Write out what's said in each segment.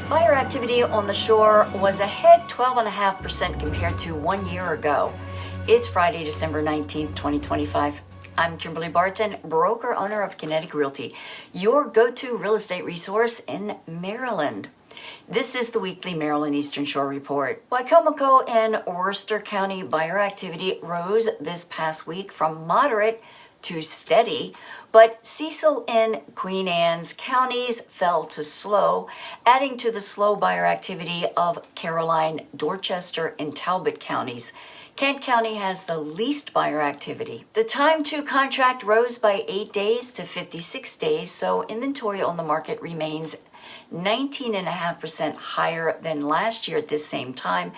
Fire activity on the shore was ahead 12.5% compared to 1 year ago. It's Friday, December 19th, 2025. I'm Kimberly Barton, broker owner of Kinetic Realty, your go-to real estate resource in Maryland. This is the weekly Maryland Eastern Shore Report. Wicomico and Worcester County buyer activity rose this past week from moderate to steady, but Cecil and Queen Anne's counties fell to slow, adding to the slow buyer activity of Caroline, Dorchester, and Talbot counties. Kent County has the least buyer activity. The time to contract rose by 8 days to 56 days, so inventory on the market remains 19.5% higher than last year at this same time,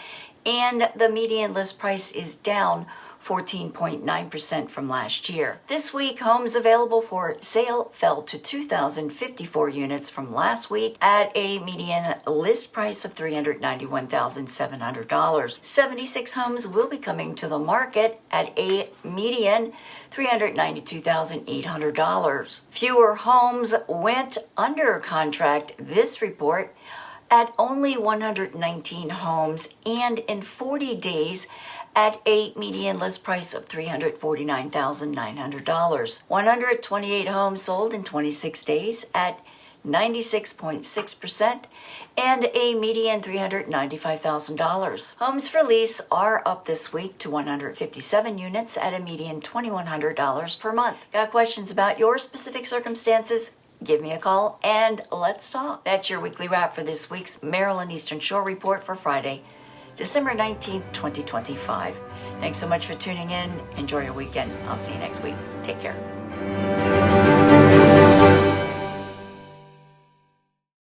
and the median list price is down 14.9% from last year. This week, homes available for sale fell to 2,054 units from last week at a median list price of $391,700. 76 homes will be coming to the market at a median $392,800. Fewer homes went under contract this report at only 119 homes and in 40 days at a median list price of $349,900. 128 homes sold in 26 days at 96.6% and a median $395,000. Homes for lease are up this week to 157 units at a median $2,100 per month. Got questions about your specific circumstances? Give me a call and let's talk. That's your weekly wrap for this week's Maryland Eastern Shore Report for Friday, December 19th, 2025. Thanks so much for tuning in. Enjoy your weekend. I'll see you next week. Take care.